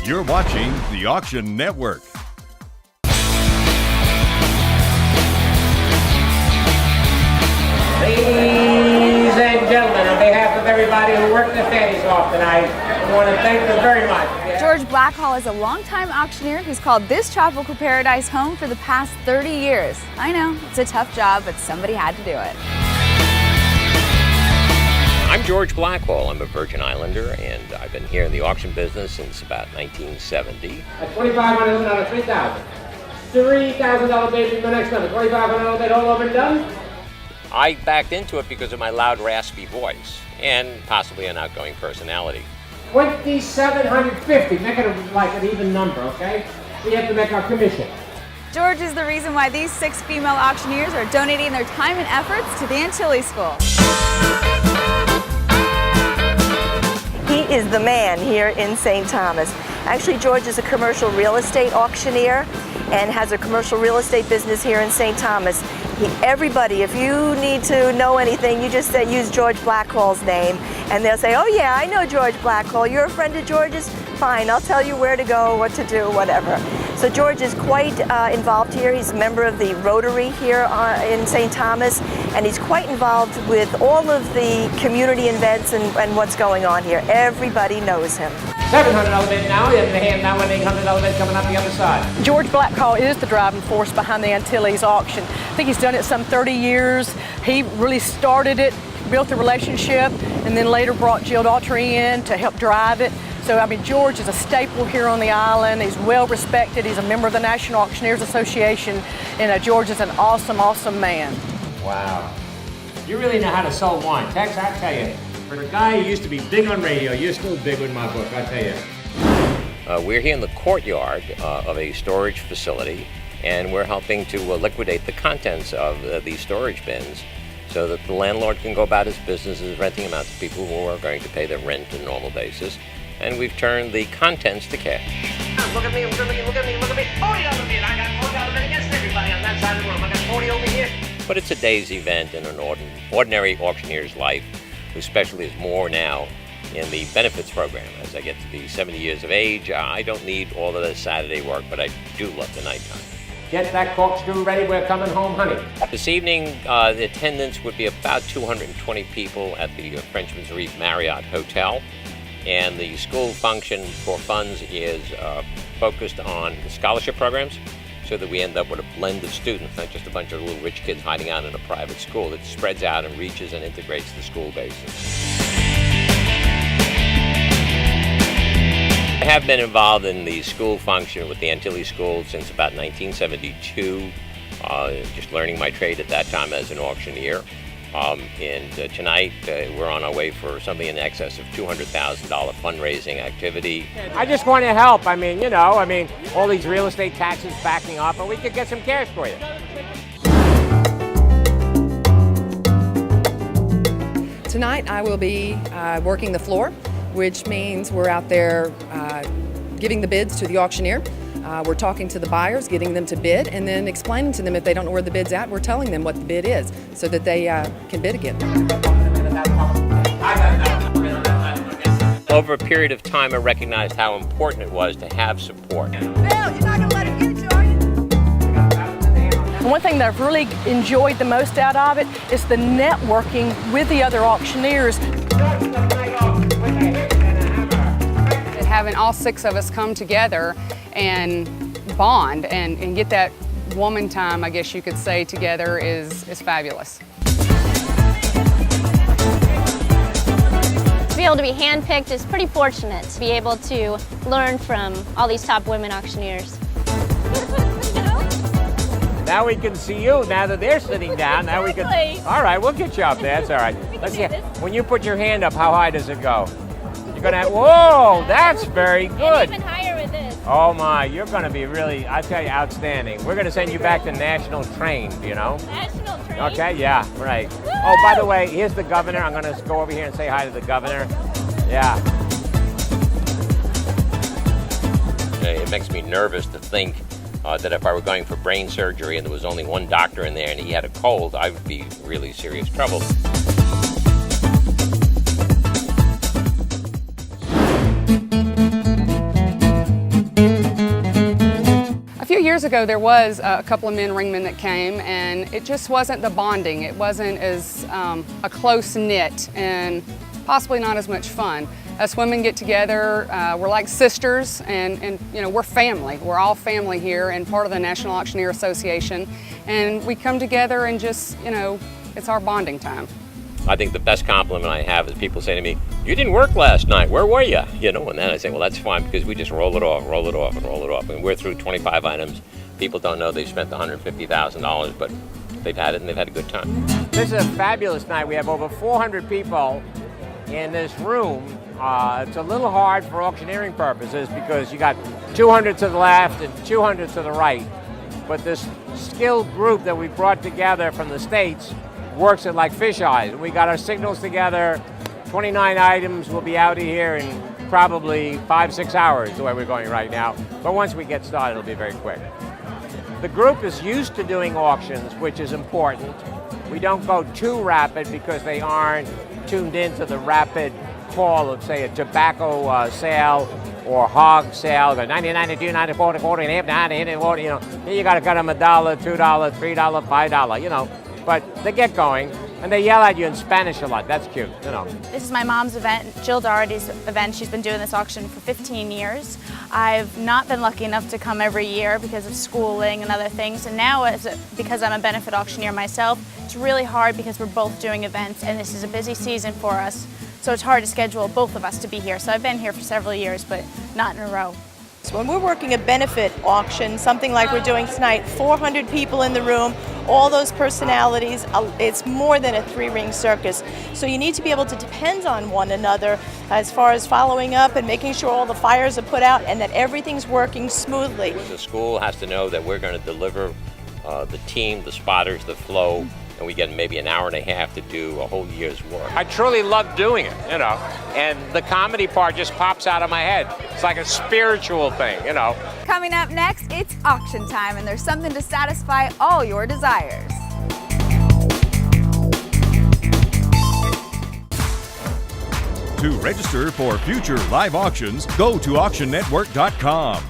You're watching the Auction Network. Ladies and gentlemen, on behalf of everybody who worked their fannies off tonight, I want to thank them very much. George Blackhall is a longtime auctioneer who's called this tropical paradise home for the past 30 years. I know, it's a tough job, but somebody had to do it. I'm George Blackhall. I'm a Virgin Islander, and I've been here in the auction business since about 1970. At $2,500, $3,000. $3,000 baby, my next number. $2,500 bid all over and done. I backed into it because of my loud, raspy voice and possibly an outgoing personality. $2,750. Make it like an even number, okay? We have to make our commission. George is the reason why these 6 female auctioneers are donating their time and efforts to the Antilles School. He is the man here in St. Thomas. Actually, George is a commercial real estate auctioneer and has a commercial real estate business here in St. Thomas. Everybody, if you need to know anything, you just use George Blackhall's name, and they'll say, oh yeah, I know George Blackhall. You're a friend of George's? Fine, I'll tell you where to go, what to do, whatever. So George is quite involved here. He's a member of the Rotary here in St. Thomas, and he's quite involved with all of the community events and what's going on here. Everybody knows him. $700 bid now. He has the hand now, $800 bid coming up the other side. George Blackhall is the driving force behind the Antilles auction. I think he's done it some 30 years. He really started it, built the relationship, and then later brought Jill Daughtry in to help drive it. So, I mean, George is a staple here on the island. He's well respected. He's a member of the National Auctioneers Association, and George is an awesome, awesome man. Wow. You really know how to sell wine. Tex, I tell you, for a guy who used to be big on radio, you're still big with my book, I tell you. We're here in the courtyard of a storage facility, and we're helping to liquidate the contents of these storage bins so that the landlord can go about his business as renting them out to people who are going to pay their rent on a normal basis. And we've turned the contents to cash. Look at me, look at me, look at me, look at me. $40 bid. I got $40 bid against everybody on that side of the room. I got 40 over here. But it's a day's event in an ordinary auctioneer's life, whose specialty is more now in the benefits program. As I get to be 70 years of age, I don't need all of the Saturday work, but I do love the nighttime. Get that corkscrew ready. We're coming home, honey. This evening, the attendance would be about 220 people at the Frenchman's Reef Marriott Hotel. And the school function for funds is focused on scholarship programs so that we end up with a blend of students, not just a bunch of little rich kids hiding out in a private school. It spreads out and reaches and integrates the school basis. I have been involved in the school function with the Antilles School since about 1972, just learning my trade at that time as an auctioneer. And tonight we're on our way for something in excess of $200,000 fundraising activity. I just want to help. I mean, all these real estate taxes backing up, and we could get some cash for you. Tonight I will be working the floor, which means we're out there giving the bids to the auctioneer. We're talking to the buyers, getting them to bid, and then explaining to them if they don't know where the bid's at, we're telling them what the bid is so that they can bid again. Over a period of time, I recognized how important it was to have support. Bill, you're not going to let him get you, are you? One thing that I've really enjoyed the most out of it is the networking with the other auctioneers. Having all 6 of us come together and bond and get that woman time, I guess you could say, together is fabulous. To be able to be handpicked is pretty fortunate, to be able to learn from all these top women auctioneers. Now we can see you, now that they're sitting down. Now we can. All right, we'll get you up there, that's all right. Let's see. When you put your hand up, how high does it go? You're gonna have, whoa, that's very good. And even higher with this. Oh my, you're gonna be really, I tell you, outstanding. We're gonna send you back to National Trained, National Trained? Okay, yeah, right. Woo! Oh, by the way, here's the governor. I'm gonna go over here and say hi to the governor. Yeah. It makes me nervous to think that if I were going for brain surgery and there was only one doctor in there and he had a cold, I would be in really serious trouble. ago there was a couple of men ringmen that came, and it just wasn't the bonding. It wasn't as a close knit and possibly not as much fun. Us women get together, we're like sisters, and you know, we're family. We're all family here and part of the National Auctioneer Association, and we come together and just, you know, it's our bonding time. I think the best compliment I have is people say to me, "You didn't work last night, where were you?" You know, and then I say, well, that's fine, because we just roll it off, and roll it off. And we're through 25 items. People don't know they've spent $150,000, but they've had it and they've had a good time. This is a fabulous night. We have over 400 people in this room. It's a little hard for auctioneering purposes because you got 200 to the left and 200 to the right. But this skilled group that we brought together from the States works it like fish eyes. We got our signals together. 29 items will be out of here in probably 5-6 hours, the way we're going right now. But once we get started, it'll be very quick. The group is used to doing auctions, which is important. We don't go too rapid because they aren't tuned into the rapid call of, say, a tobacco sale or hog sale. The 90, 92, 94, 40, and a half, 90, 40, you know. Here you got to cut them $1, $2, $3, $5, you know. But they get going, and they yell at you in Spanish a lot. That's cute, you know. This is my mom's event, Jill Doherty's event. She's been doing this auction for 15 years. I've not been lucky enough to come every year because of schooling and other things. And now, because I'm a benefit auctioneer myself, it's really hard because we're both doing events, and this is a busy season for us. So it's hard to schedule both of us to be here. So I've been here for several years, but not in a row. When we're working a benefit auction, something like we're doing tonight, 400 people in the room, all those personalities, it's more than a three-ring circus. So you need to be able to depend on one another as far as following up and making sure all the fires are put out and that everything's working smoothly. The school has to know that we're going to deliver the team, the spotters, the flow, and we get maybe an hour and a half to do a whole year's work. I truly love doing it, you know, and the comedy part just pops out of my head. It's like a spiritual thing, you know. Coming up next, it's auction time, and there's something to satisfy all your desires. To register for future live auctions, go to auctionnetwork.com.